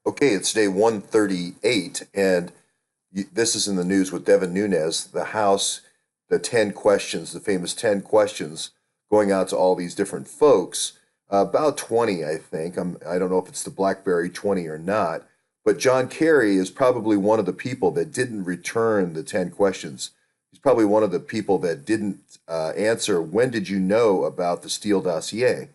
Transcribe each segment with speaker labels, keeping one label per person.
Speaker 1: Okay, it's day 138, and this is in the news with Devin Nunes. The House, the 10 questions, the famous 10 questions going out to all these different folks. About 20, I think. I don't know if it's the BlackBerry 20 or not, but John Kerry is probably one of the people that didn't return the 10 questions. He's probably one of the people that didn't answer, when did you know about the Steele dossier?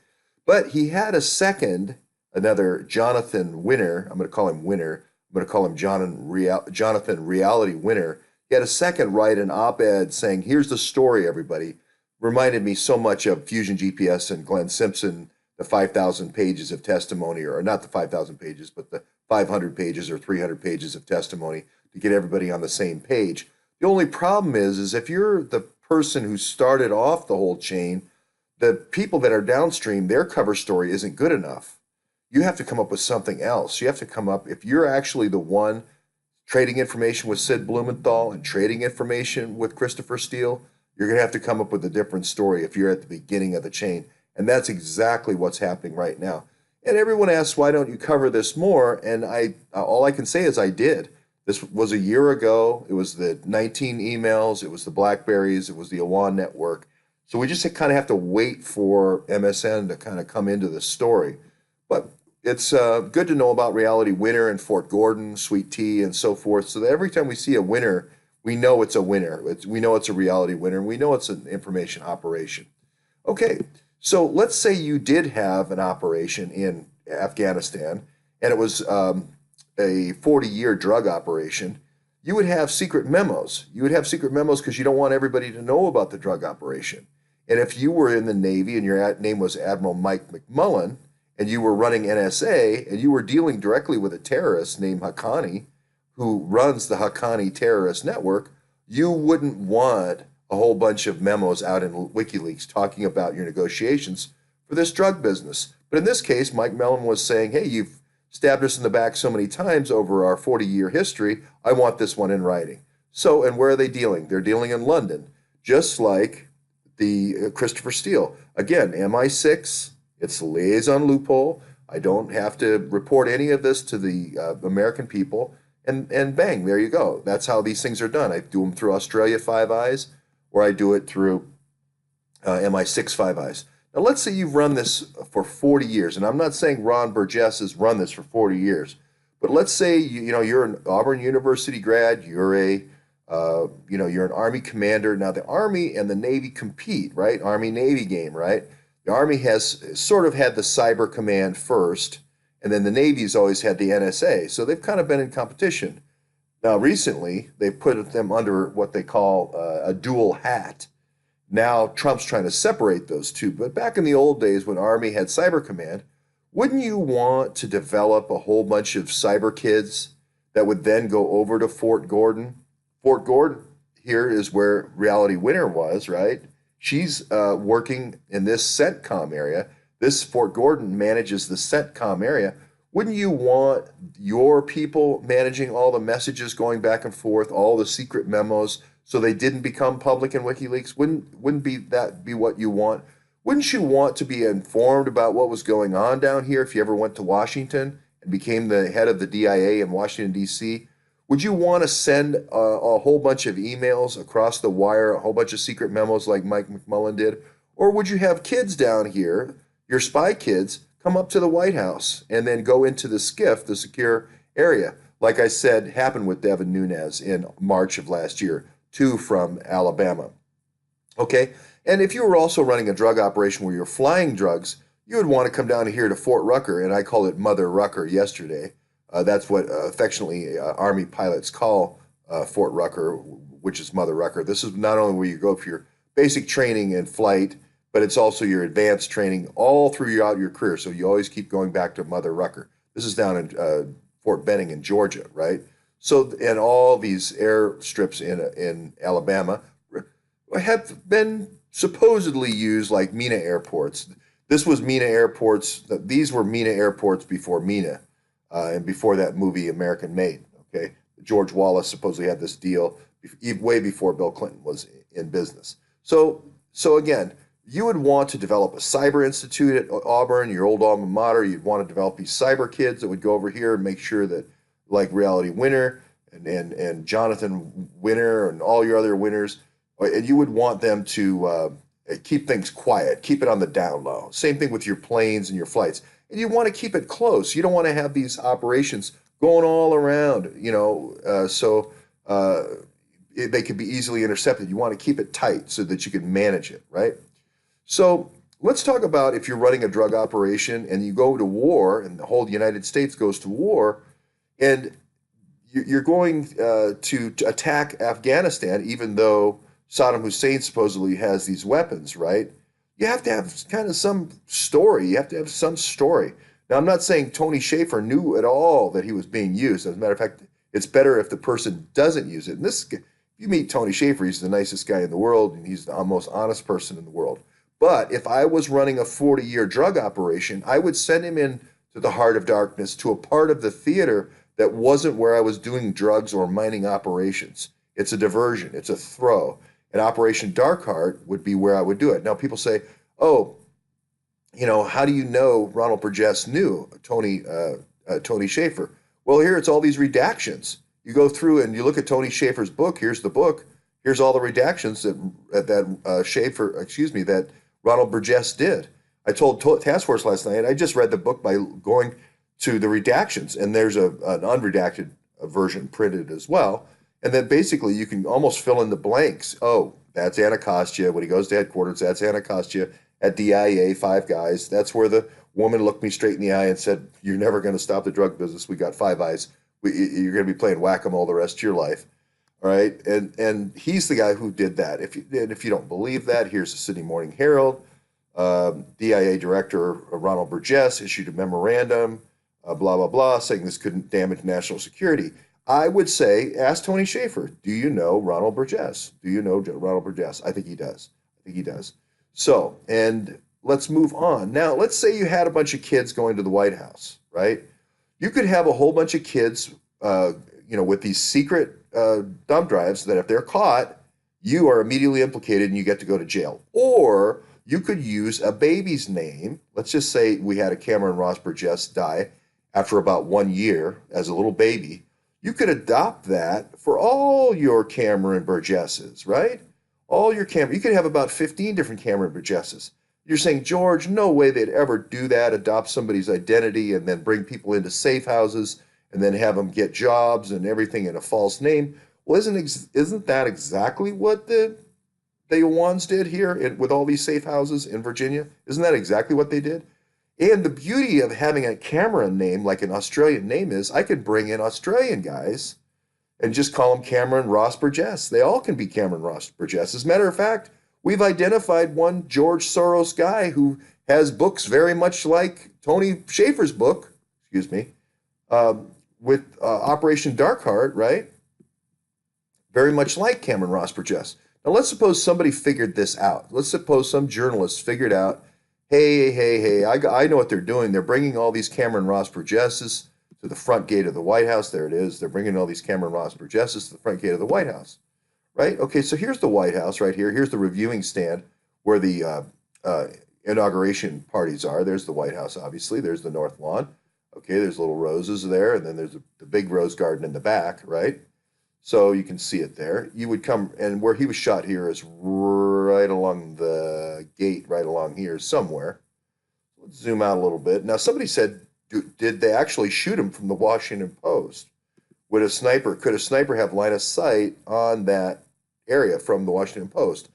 Speaker 1: But he had a second, another Jonathan Winner. I'm going to call him Winner. I'm going to call him Jonathan Reality Winner. He had a second write an op-ed saying, here's the story, everybody. Reminded me so much of Fusion GPS and Glenn Simpson, the 5,000 pages of testimony, or not the 5,000 pages, but the 500 pages or 300 pages of testimony to get everybody on the same page. The only problem is if you're the person who started off the whole chain, the people that are downstream, their cover story isn't good enough. You have to come up with something else. You have to come up, if you're actually the one trading information with Sid Blumenthal and trading information with Christopher Steele, you're going to have to come up with a different story if you're at the beginning of the chain. And that's exactly what's happening right now. And everyone asks, why don't you cover this more? And all I can say is I did. This was a year ago. It was the 19 emails. It was the Blackberries. It was the Awan network. So we just kind of have to wait for MSN to kind of come into the story. But it's good to know about Reality Winner and Fort Gordon, Sweet Tea, and so forth, so that every time we see a winner, we know it's a winner. We know it's a reality winner, and we know it's an information operation. Okay, so let's say you did have an operation in Afghanistan, and it was a 40-year drug operation. You would have secret memos. You would have secret memos because you don't want everybody to know about the drug operation. And if you were in the Navy and your name was Admiral Mike McMullen, and you were running NSA, and you were dealing directly with a terrorist named Haqqani, who runs the Haqqani terrorist network, you wouldn't want a whole bunch of memos out in WikiLeaks talking about your negotiations for this drug business. But in this case, Mike Mellon was saying, hey, you've stabbed us in the back so many times over our 40-year history, I want this one in writing. So, and where are they dealing? They're dealing in London, just like the Christopher Steele. Again, MI6, it's the liaison loophole. I don't have to report any of this to the American people. And bang, there you go. That's how these things are done. I do them through Australia Five Eyes, or I do it through MI6 Five Eyes. Now, let's say you've run this for 40 years, and I'm not saying Ron Burgess has run this for 40 years, but let's say you're an Auburn University grad, you're you're an Army commander. Now, the Army and the Navy compete, right? Army-Navy game, right? The Army has sort of had the cyber command first, and then the Navy's always had the NSA. So they've kind of been in competition. Now, recently, they put them under what they call a dual hat. Now, Trump's trying to separate those two. But back in the old days when Army had cyber command, wouldn't you want to develop a whole bunch of cyber kids that would then go over to Fort Gordon? Fort Gordon here is where Reality Winner was, right? She's working in this CENTCOM area. This Fort Gordon manages the CENTCOM area. Wouldn't you want your people managing all the messages going back and forth, all the secret memos, so they didn't become public in WikiLeaks? Wouldn't that be what you want? Wouldn't you want to be informed about what was going on down here if you ever went to Washington and became the head of the DIA in Washington, D.C.? Would you want to send a whole bunch of emails across the wire, a whole bunch of secret memos like Mike McMullen did? Or would you have kids down here, your spy kids, come up to the White House and then go into the SCIF, the secure area? Like I said, happened with Devin Nunes in March of last year, two from Alabama. Okay, and if you were also running a drug operation where you're flying drugs, you would want to come down here to Fort Rucker, and I called it Mother Rucker yesterday. That's what affectionately Army pilots call Fort Rucker, which is Mother Rucker. This is not only where you go for your basic training and flight, but it's also your advanced training all throughout your career. So you always keep going back to Mother Rucker. This is down in Fort Benning in Georgia, right? So, and all these airstrips in Alabama have been supposedly used like MENA airports. This was MENA airports. These were MENA airports before MENA. And before that movie American Made, okay? George Wallace supposedly had this deal way before Bill Clinton was in business. So again, you would want to develop a cyber institute at Auburn, your old alma mater. You'd want to develop these cyber kids that would go over here and make sure that, like Reality Winner and Jonathan Winner and all your other winners, and you would want them to keep things quiet, keep it on the down low. Same thing with your planes and your flights. And you want to keep it close. You don't want to have these operations going all around, they could be easily intercepted. You want to keep it tight so that you can manage it, right? So let's talk about if you're running a drug operation and you go to war and the whole United States goes to war and you're going to attack Afghanistan, even though Saddam Hussein supposedly has these weapons, right? You have to have kind of some story. You have to have some story. Now, I'm not saying Tony Shaffer knew at all that he was being used. As a matter of fact, it's better if the person doesn't use it. And this, if you meet Tony Shaffer, he's the nicest guy in the world, and he's the most honest person in the world. But if I was running a 40-year drug operation, I would send him in to the heart of darkness, to a part of the theater that wasn't where I was doing drugs or mining operations. It's a diversion. It's a throw. And Operation Dark Heart would be where I would do it. Now, people say, oh, how do you know Ronald Burgess knew Tony Shaffer? Well, here it's all these redactions. You go through and you look at Tony Shaffer's book. Here's the book. Here's all the redactions that Ronald Burgess did. I told Task Force last night, I just read the book by going to the redactions, and there's an unredacted version printed as well. And then basically you can almost fill in the blanks. Oh, that's Anacostia. When he goes to headquarters, that's Anacostia. At DIA, Five Guys. That's where the woman looked me straight in the eye and said, "You're never going to stop the drug business. We got Five Eyes. You're going to be playing whack-a-mole the rest of your life." All right. And he's the guy who did that. If you don't believe that, here's the Sydney Morning Herald. DIA Director Ronald Burgess issued a memorandum, blah, blah, blah, saying this couldn't damage national security. I would say, ask Tony Shaffer, do you know Ronald Burgess? Do you know Ronald Burgess? I think he does. So, and let's move on. Now, let's say you had a bunch of kids going to the White House, right? You could have a whole bunch of kids, with these secret thumb drives that if they're caught, you are immediately implicated and you get to go to jail. Or you could use a baby's name. Let's just say we had a Cameron Ross Burgess die after about 1 year as a little baby. You could adopt that for all your Cameron Burgesses, right? You could have about 15 different Cameron Burgesses. You're saying, George, no way they'd ever do that, adopt somebody's identity and then bring people into safe houses and then have them get jobs and everything in a false name. Well, isn't that exactly what the ones did here with all these safe houses in Virginia? Isn't that exactly what they did? And the beauty of having a Cameron name like an Australian name is I could bring in Australian guys and just call them Cameron Ross Burgess. They all can be Cameron Ross Burgess. As a matter of fact, we've identified one George Soros guy who has books very much like Tony Shaffer's book, with Operation Dark Heart, right? Very much like Cameron Ross Burgess. Now, let's suppose somebody figured this out. Let's suppose some journalist figured out, hey, I know what they're doing. They're bringing all these Cameron Ross Burgesses to the front gate of the White House. There it is. They're bringing all these Cameron Ross Burgesses to the front gate of the White House, right? Okay, so here's the White House right here. Here's the reviewing stand where the inauguration parties are. There's the White House, obviously. There's the North Lawn. Okay, there's little roses there, and then there's the big rose garden in the back, right? So you can see it there. You would come, and where he was shot here is right along the gate, right along here somewhere. Let's zoom out a little bit. Now, somebody said, did they actually shoot him from the Washington Post? Could a sniper have line of sight on that area from the Washington Post?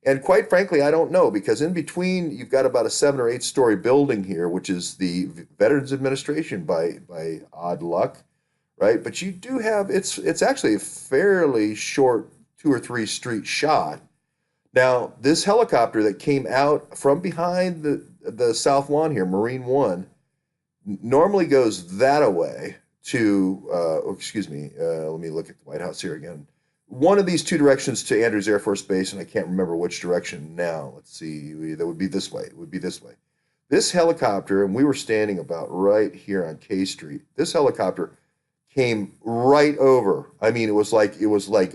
Speaker 1: And quite frankly, I don't know, because in between, you've got about a 7 or 8 story building here, which is the Veterans Administration by odd luck, right? But you do have, it's actually a fairly short 2 or 3 street shot. Now, this helicopter that came out from behind the South Lawn here, Marine One, normally goes that away to, let me look at the White House here again. One of these 2 directions to Andrews Air Force Base, and I can't remember which direction now. Let's see, that would be this way. It would be this way. This helicopter, and we were standing about right here on K Street. This helicopter came right over. I mean, it was like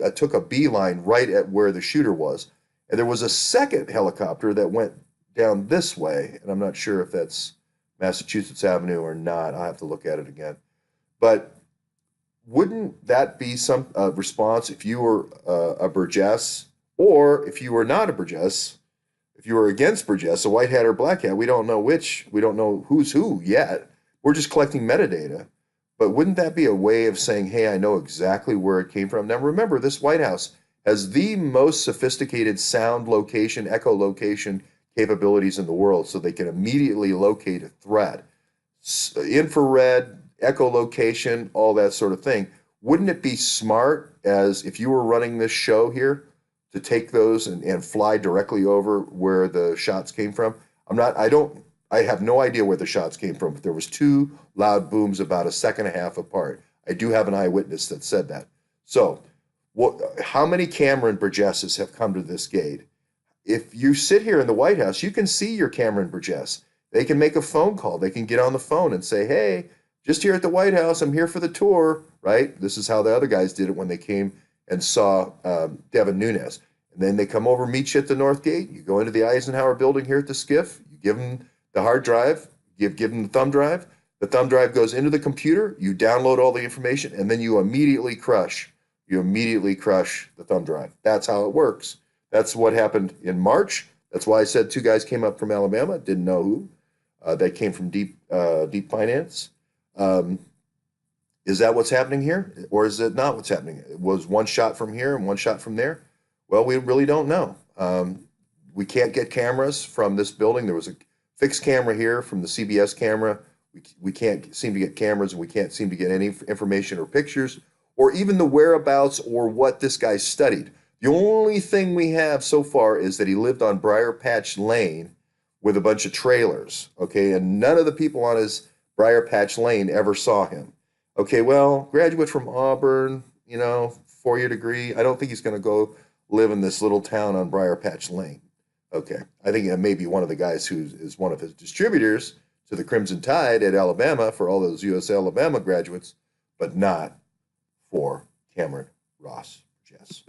Speaker 1: I took a beeline right at where the shooter was. And there was a second helicopter that went down this way, and I'm not sure if that's Massachusetts Avenue or not. I'll have to look at it again. But wouldn't that be some response if you were a Burgess, or if you were not a Burgess, if you were against Burgess, a white hat or black hat? We don't know which. We don't know who's who yet. We're just collecting metadata. But wouldn't that be a way of saying, hey, I know exactly where it came from? Now, remember, this White House has the most sophisticated sound location, echolocation capabilities in the world, so they can immediately locate a threat. Infrared, echolocation, all that sort of thing. Wouldn't it be smart, as if you were running this show here, to take those and fly directly over where the shots came from? I have no idea where the shots came from, but there was two loud booms about a second and a half apart. I do have an eyewitness that said that. So, how many Cameron Burgesses have come to this gate? If you sit here in the White House, you can see your Cameron Burgess. They can make a phone call. They can get on the phone and say, hey, just here at the White House, I'm here for the tour, right? This is how the other guys did it when they came and saw Devin Nunes. And then they come over, meet you at the North Gate. You go into the Eisenhower building here at the SCIF. You give them the hard drive, give them the thumb drive. The thumb drive goes into the computer. You download all the information, and then you immediately crush. You immediately crush the thumb drive. That's how it works. That's what happened in March. That's why I said two guys came up from Alabama. Didn't know who. They came from deep finance. Is that what's happening here, or is it not what's happening? It was one shot from here and one shot from there. Well, we really don't know. We can't get cameras from this building. There was a fixed camera here from the CBS camera. We can't seem to get cameras, and we can't seem to get any information or pictures or even the whereabouts or what this guy studied. The only thing we have so far is that he lived on Briar Patch Lane with a bunch of trailers, okay? And none of the people on his Briar Patch Lane ever saw him. Okay, well, graduate from Auburn, 4-year degree. I don't think he's going to go live in this little town on Briar Patch Lane. Okay, I think it may be one of the guys who is one of his distributors to the Crimson Tide at Alabama for all those US Alabama graduates, but not for Cameron Ross Jess.